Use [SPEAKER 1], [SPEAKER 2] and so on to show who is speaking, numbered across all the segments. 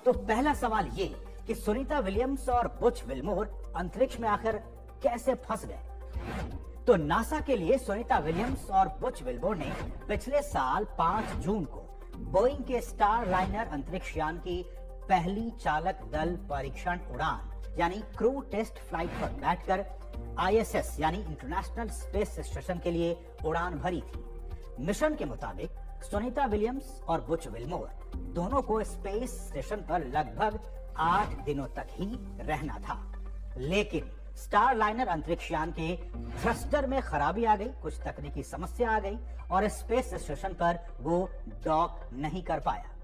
[SPEAKER 1] तो पहला सवाल ये कि सुनीता विलियम्स और बुच विल्मोर अंतरिक्ष में आखिर कैसे फंस गए। तो नासा के लिए सुनीता विलियम्स और बुच विल्मोर ने पिछले साल 5 जून को बोइंग के स्टार लाइनर अंतरिक्ष यान की पहली चालक दल परीक्षण उड़ान यानी क्रू टेस्ट फ्लाइट पर बैठकर आईएसएस यानी इंटरनेशनल स्पेस स्टेशन के लिए उड़ान भरी थी। मिशन के मुताबिक सुनीता विलियम्स और बुच विल्मोर दोनों को स्पेस स्टेशन पर लगभग 8 दिनों तक ही रहना था, लेकिन स्टार लाइनर अंतरिक्ष यान के थ्रस्टर में खराबी आ गई, कुछ तकनीकी समस्या आ गई और स्पेस स्टेशन पर वो डॉक नहीं कर पाया।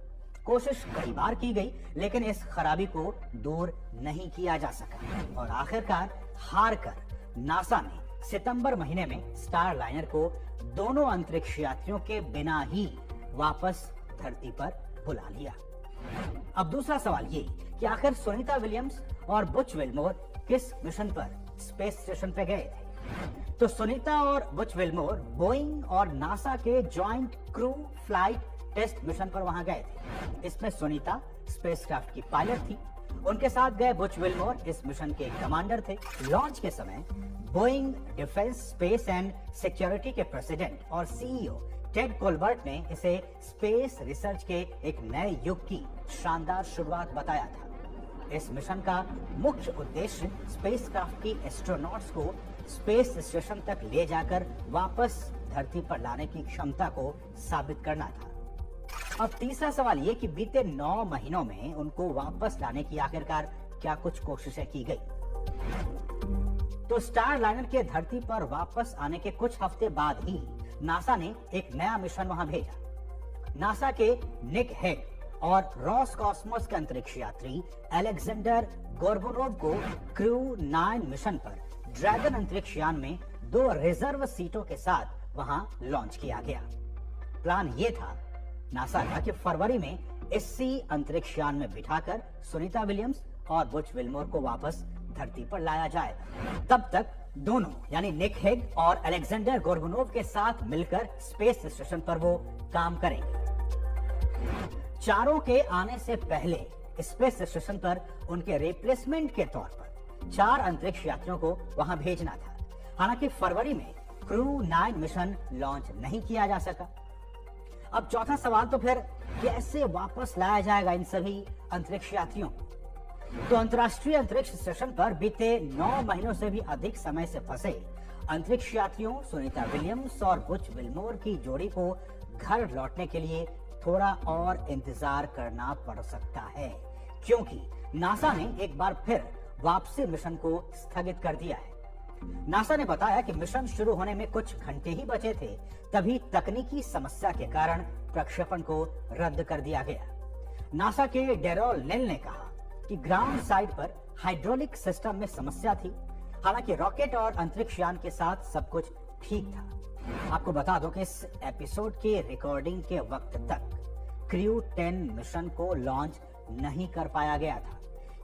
[SPEAKER 1] कोशिश कई बार की गई, लेकिन इस खराबी को दूर नहीं किया जा सका और आखिरकार हार कर नासा ने सितंबर महीने में स्टार लाइनर को दोनों अंतरिक्ष यात्रियों के बिना ही वापस धरती पर बुला लिया। अब दूसरा सवाल ये कि आखिर सुनीता विलियम्स और बुच विल्मोर किस मिशन पर स्पेस स्टेशन पे गए थे। तो सुनीता और बुच विल्मोर बोइंग और नासा के joint crew flight test mission पर वहां गए थे। इसमें सुनीता स्पेसक्राफ्ट की पायलट थी, उनके साथ गए बुच विल्मोर इस मिशन के कमांडर थे। लॉन्च के समय Boeing defence space and security के प्रेसिडेंट और सीईओ टेड कोलबर्ट ने इसे स्पेस रिसर्च के एक नए युग की शानदार शुरुआत बताया था। इस मिशन का मुख्य उद्देश्य स्पेसक्राफ्ट की एस्ट्रोनॉट्स को स्पेस स्टेशन तक ले जाकर वापस धरती पर लाने की क्षमता को साबित करना था। अब तीसरा सवाल ये कि बीते 9 महीनों में उनको वापस लाने की आखिरकार क्या कुछ कोशिशें की गई। तो स्टार लाइनर के धरती पर वापस आने के कुछ हफ्ते बाद ही नासा ने एक नया मिशन वहां भेजा। नासा के निक हेग और रॉस कॉस्मोस के अंतरिक्ष यात्री अलेक्जेंडर गोर्बुनोव को क्रू 9 मिशन पर ड्रैगन अंतरिक्ष यान में 2 रिजर्व सीटों के साथ वहां लॉन्च किया गया। प्लान ये था नासा का कि फरवरी में इसी अंतरिक्ष यान में बिठाकर सुनीता विलियम्स और बुच विल्मोर को वापस धरती पर लाया जाएगा। तब तक दोनों यानी निक हेग और अलेक्जेंडर गोर्बुनोव के साथ मिलकर स्पेस स्टेशन पर वो काम करेंगे। चारों के आने से पहले स्पेस स्टेशन पर उनके रिप्लेसमेंट के तौर पर 4 अंतरिक्ष यात्रियों को वहां भेजना था। हालांकि फरवरी में क्रू 9 मिशन लॉन्च नहीं किया जा सका। अब चौथा सवाल तो फिर कैसे वापस लाया जाएगा इन सभी अंतरिक्ष यात्रियों को। तो अंतर्राष्ट्रीय अंतरिक्ष स्टेशन पर बीते 9 महीनों से भी अधिक समय से फंसे अंतरिक्ष यात्रियों सुनीता विलियम्स और बुच विल्मोर की जोड़ी को घर लौटने के लिए थोड़ा और इंतजार करना पड़ सकता है, क्योंकि नासा ने एक बार फिर वापसी मिशन को स्थगित कर दिया है। नासा ने बताया कि मिशन शुरू होने में कुछ घंटे ही बचे थे, तभी तकनीकी समस्या के कारण प्रक्षेपण को रद्द कर दिया गया। नासा के डेरोल नेल ने कहा कि ग्राउंड साइड पर हाइड्रोलिक सिस्टम में समस्या थी, हालांकि रॉकेट और अंतरिक्ष यान के साथ सब कुछ ठीक था। आपको बता दो कि इस एपिसोड के रिकॉर्डिंग के वक्त तक क्रू 10 मिशन को लॉन्च नहीं कर पाया गया था।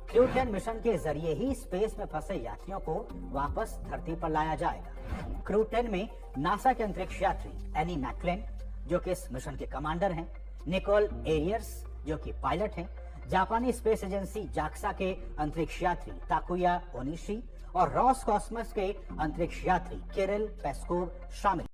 [SPEAKER 1] क्रू 10 मिशन के जरिए ही स्पेस में फंसे यात्रियों को वापस धरती पर लाया जाएगा। क्रू 10 में नासा के अंतरिक्ष यात्री एनी मैकलेन जो कि इस मिशन के कमांडर हैं, निकोल एरियर्स जो कि पायलट हैं, जापानी स्पेस एजेंसी जाक्सा के अंतरिक्ष यात्री ताकुया ओनिशी और रॉस कॉस्मोस के अंतरिक्ष यात्री किरिल पेस्कोव शामिल।